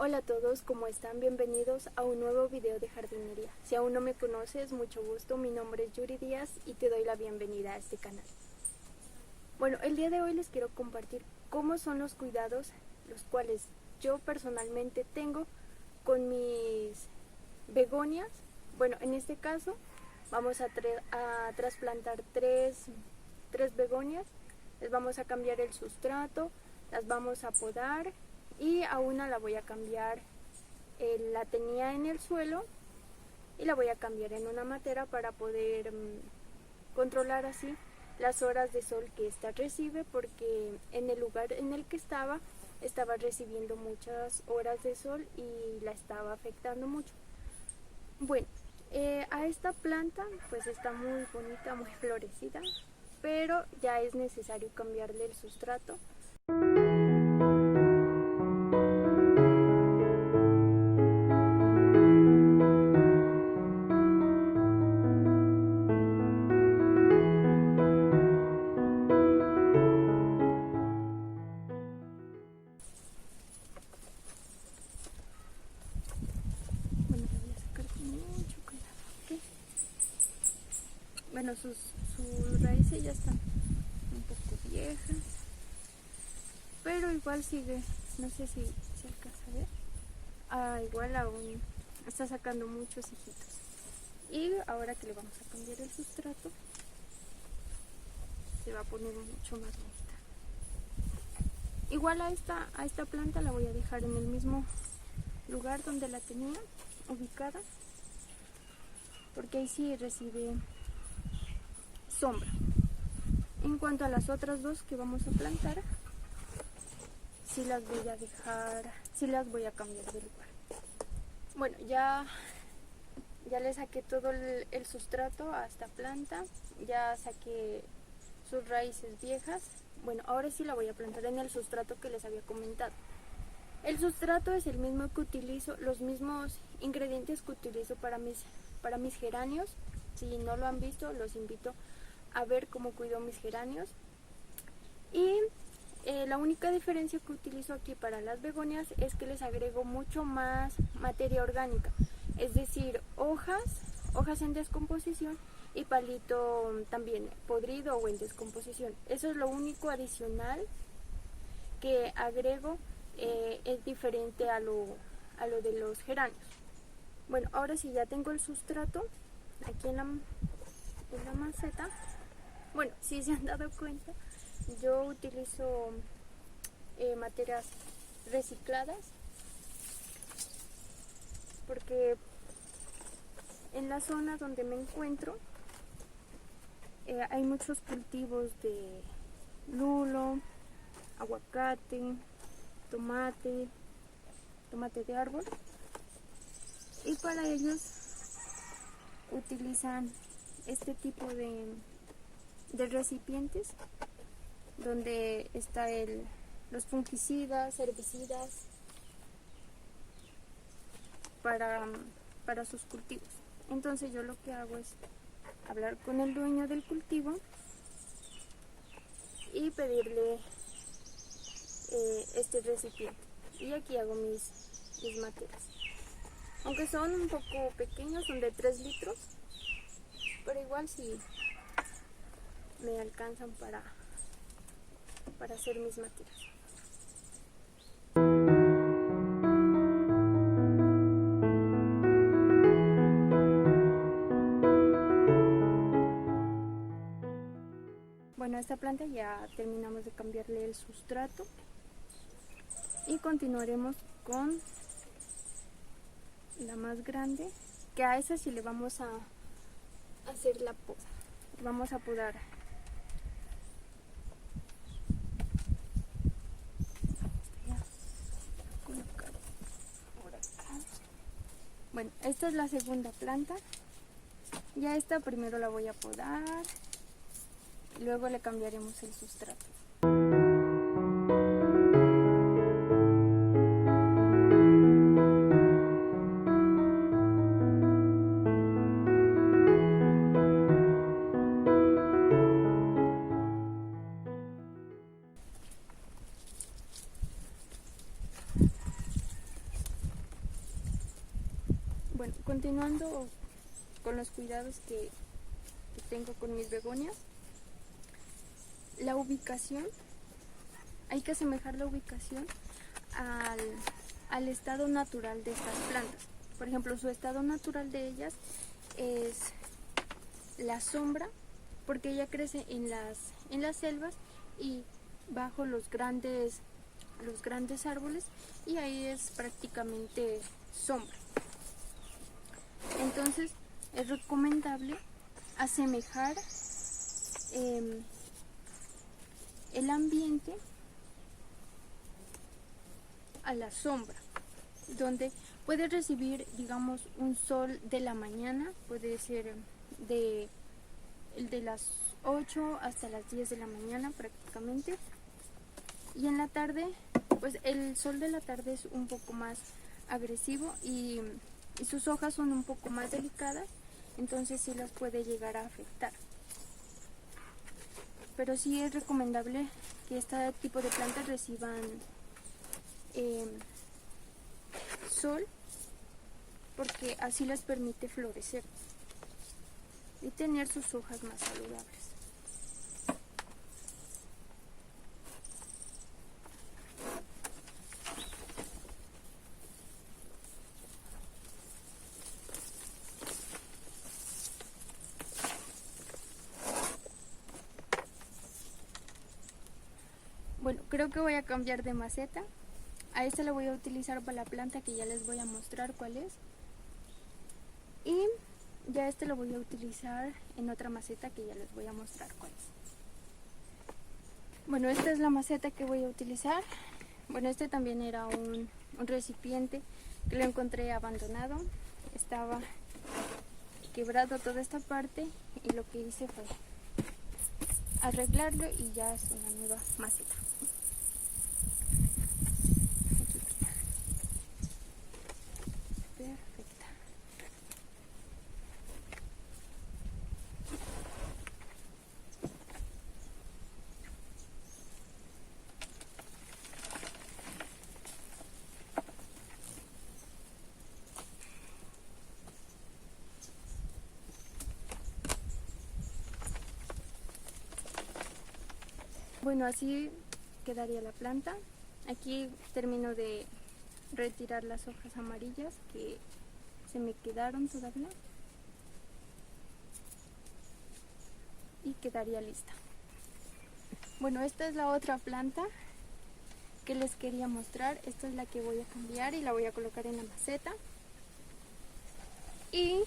Hola a todos, ¿cómo están? Bienvenidos a un nuevo video de jardinería. Si aún no me conoces, mucho gusto, mi nombre es Yuri Díaz y te doy la bienvenida a este canal. Bueno, el día de hoy les quiero compartir cómo son los cuidados los cuales yo personalmente tengo con mis begonias. Bueno, en este caso vamos a trasplantar tres begonias, les vamos a cambiar el sustrato, las vamos a podar y a una la voy a cambiar, la tenía en el suelo y la voy a cambiar en una matera para poder controlar así las horas de sol que ésta recibe, porque en el lugar en el que estaba recibiendo muchas horas de sol y la estaba afectando mucho. Bueno, a esta planta pues está muy bonita, muy florecida, pero ya es necesario cambiarle el sustrato. Bueno, le voy a sacar con mucho cuidado, ¿ok? Bueno, sus raíces ya están un poco viejas, pero igual sigue, no sé si se alcanza a ver, igual aún está sacando muchos hijitos. Y ahora que le vamos a cambiar el sustrato, se va a poner mucho más bonita. Igual a esta planta la voy a dejar en el mismo lugar donde la tenía ubicada, porque ahí sí recibe sombra. En cuanto a las otras dos que vamos a plantar, sí las voy a dejar, sí las voy a cambiar de lugar. Bueno, ya le saqué todo el sustrato a esta planta, ya saqué sus raíces viejas. Bueno, ahora sí la voy a plantar en el sustrato que les había comentado. El sustrato es el mismo que utilizo, los mismos ingredientes que utilizo para mis geranios. Si no lo han visto, los invito a ver cómo cuido mis geranios. Y la única diferencia que utilizo aquí para las begonias es que les agrego mucho más materia orgánica, es decir, hojas en descomposición y palito también podrido o en descomposición. Eso es lo único adicional que agrego, es diferente a lo de los geranios. Bueno, ahora sí ya tengo el sustrato aquí en la maceta. Bueno, si se han dado cuenta, yo utilizo materias recicladas, porque en la zona donde me encuentro hay muchos cultivos de lulo, aguacate, tomate de árbol, y para ellos utilizan este tipo de recipientes donde está los fungicidas, herbicidas para sus cultivos. Entonces yo lo que hago es hablar con el dueño del cultivo y pedirle este recipiente, y aquí hago mis materas, aunque son un poco pequeños, son de 3 litros, pero igual sí me alcanzan para hacer mis materas. Bueno, a esta planta ya terminamos de cambiarle el sustrato y continuaremos con la más grande, que a esa sí le vamos a hacer la poda. Vamos a podar por acá. Bueno, esta es la segunda planta. Ya esta primero la voy a podar y luego le cambiaremos el sustrato. continuando con los cuidados que tengo con mis begonias, la ubicación, hay que asemejar la ubicación al estado natural de estas plantas. Por ejemplo, su estado natural de ellas es la sombra, porque ella crece en las selvas y bajo los grandes árboles, y ahí es prácticamente sombra. Entonces es recomendable asemejar el ambiente a la sombra, donde puede recibir, digamos, un sol de la mañana, puede ser de las 8 hasta las 10 de la mañana prácticamente, y en la tarde, pues el sol de la tarde es un poco más agresivo y sus hojas son un poco más delicadas, entonces sí las puede llegar a afectar. Pero sí es recomendable que este tipo de plantas reciban sol, porque así les permite florecer y tener sus hojas más saludables. Bueno, creo que voy a cambiar de maceta. A esta la voy a utilizar para la planta que ya les voy a mostrar cuál es. Y ya este lo voy a utilizar en otra maceta que ya les voy a mostrar cuál es. Bueno, esta es la maceta que voy a utilizar. Bueno, este también era un recipiente que lo encontré abandonado. Estaba quebrado toda esta parte y lo que hice fue arreglarlo y ya es una nueva maceta. Perfecta. Bueno, así quedaría la planta. Aquí termino de retirar las hojas amarillas que se me quedaron todavía y quedaría lista. Bueno, esta es la otra planta que les quería mostrar. Esta es la que voy a cambiar y la voy a colocar en la maceta. Y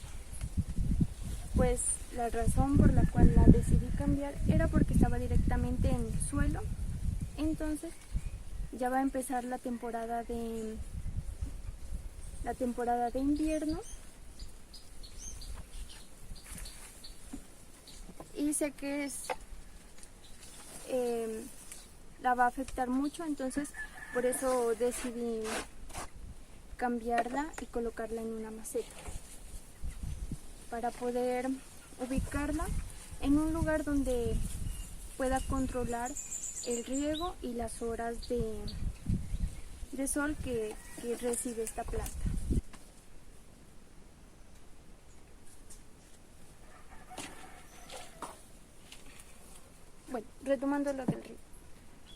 pues la razón por la cual la decidí cambiar era porque estaba directamente en el suelo. Entonces ya va a empezar la temporada de invierno y sé que la va a afectar mucho, entonces por eso decidí cambiarla y colocarla en una maceta para poder ubicarla en un lugar donde pueda controlar el riego y las horas de sol que recibe esta planta. Bueno, retomando lo del riego.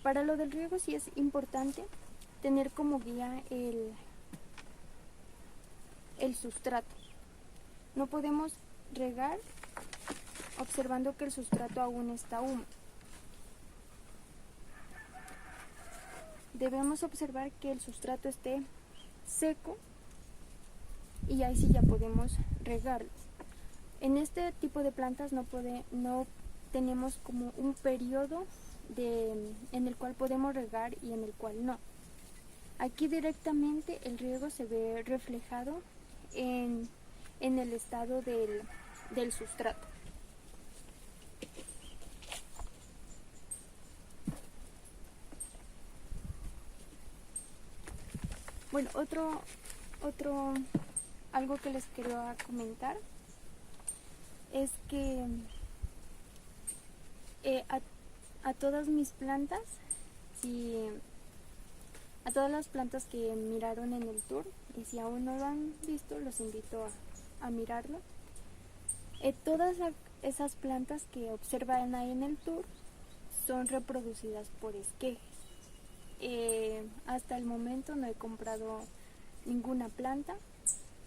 Para lo del riego sí es importante tener como guía el sustrato. No podemos regar observando que el sustrato aún está húmedo. Debemos observar que el sustrato esté seco y ahí sí ya podemos regarlo. En este tipo de plantas no tenemos como un periodo en el cual podemos regar y en el cual no. Aquí directamente el riego se ve reflejado en el estado del sustrato. Bueno, algo que les quería comentar es que a todas mis plantas, a todas las plantas que miraron en el tour, y si aún no lo han visto, los invito a mirarlo. Todas esas plantas que observan ahí en el tour son reproducidas por esquejes. Hasta el momento no he comprado ninguna planta,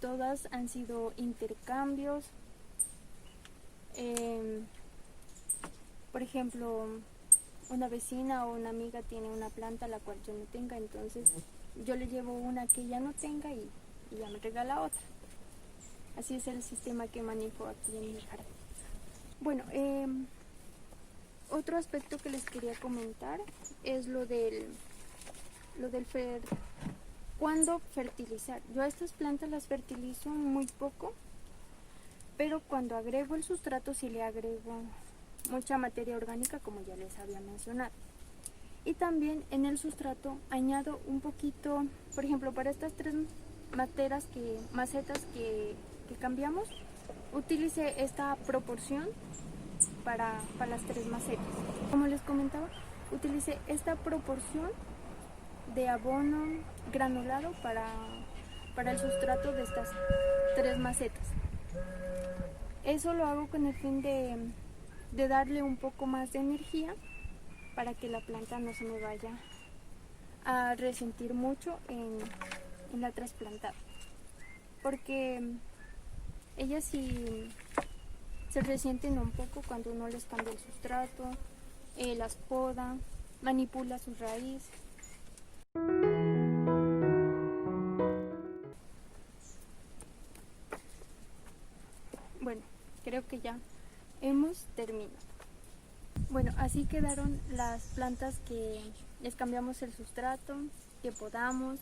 todas han sido intercambios. Por ejemplo, una vecina o una amiga tiene una planta la cual yo no tenga, entonces yo le llevo una que ella no tenga y ella me regala otra. Así es el sistema que manejo aquí en mi jardín. Bueno, otro aspecto que les quería comentar es lo del cuándo fertilizar. Yo a estas plantas las fertilizo muy poco, pero cuando agrego el sustrato sí le agrego mucha materia orgánica, como ya les había mencionado. Y también en el sustrato añado un poquito, por ejemplo, para estas 3 macetas que cambiamos, utilicé esta proporción para las 3 macetas. Como les comentaba, utilicé esta proporción de abono granulado para el sustrato de estas 3 macetas. Eso lo hago con el fin de darle un poco más de energía para que la planta no se me vaya a resentir mucho en la trasplantada, porque ellas sí se resienten un poco cuando uno les cambia el sustrato, las poda, manipula su raíz. Bueno, creo que ya hemos terminado. Bueno, así quedaron las plantas que les cambiamos el sustrato, que podamos.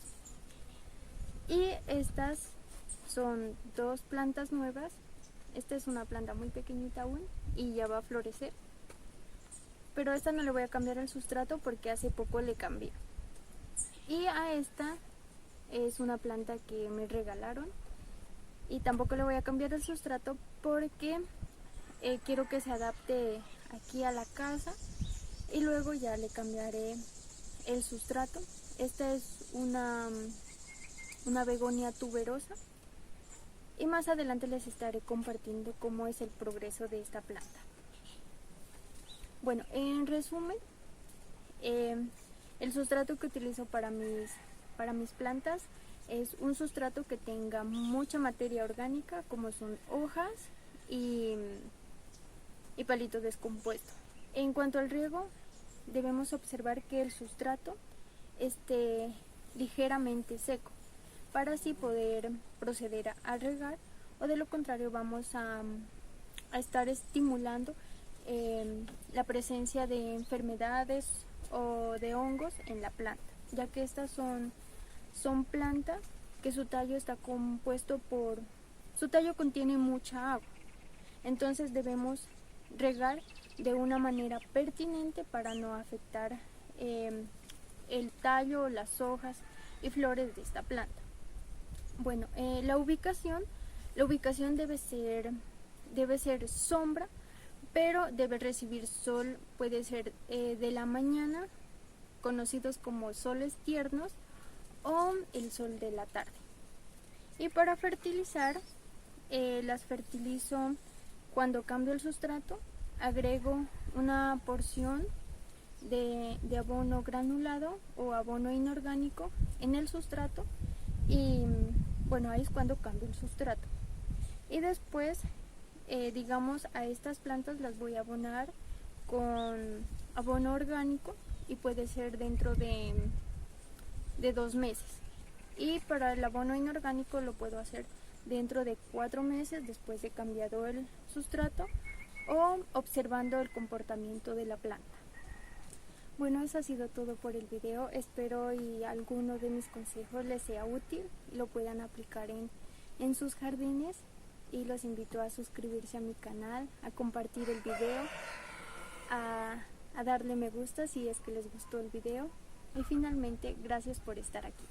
Y estas son 2 plantas nuevas. Esta es una planta muy pequeñita aún y ya va a florecer. Pero a esta no le voy a cambiar el sustrato porque hace poco le cambié. Y a esta es una planta que me regalaron y tampoco le voy a cambiar el sustrato porque quiero que se adapte aquí a la casa y luego ya le cambiaré el sustrato. Esta es una begonia tuberosa y más adelante les estaré compartiendo cómo es el progreso de esta planta. Bueno, en resumen, el sustrato que utilizo para mis plantas es un sustrato que tenga mucha materia orgánica, como son hojas y palito descompuesto. En cuanto al riego, debemos observar que el sustrato esté ligeramente seco para así poder proceder a regar, o de lo contrario vamos a estar estimulando la presencia de enfermedades o de hongos en la planta, ya que estas son plantas que su tallo está compuesto su tallo contiene mucha agua, entonces debemos regar de una manera pertinente para no afectar el tallo, las hojas y flores de esta planta. Bueno, la ubicación debe ser sombra, pero debe recibir sol, puede ser de la mañana, conocidos como soles tiernos, o el sol de la tarde. Y para fertilizar, las fertilizo cuando cambio el sustrato, agrego una porción de abono granulado o abono inorgánico en el sustrato y bueno, ahí es cuando cambio el sustrato. Y después, digamos, a estas plantas las voy a abonar con abono orgánico y puede ser dentro de 2 meses. Y para el abono inorgánico lo puedo hacer dentro de 4 meses después de cambiado el sustrato o observando el comportamiento de la planta. Bueno, eso ha sido todo por el video. Espero y alguno de mis consejos les sea útil y lo puedan aplicar en sus jardines. Y los invito a suscribirse a mi canal, a compartir el video, a darle me gusta si es que les gustó el video. Y finalmente, gracias por estar aquí.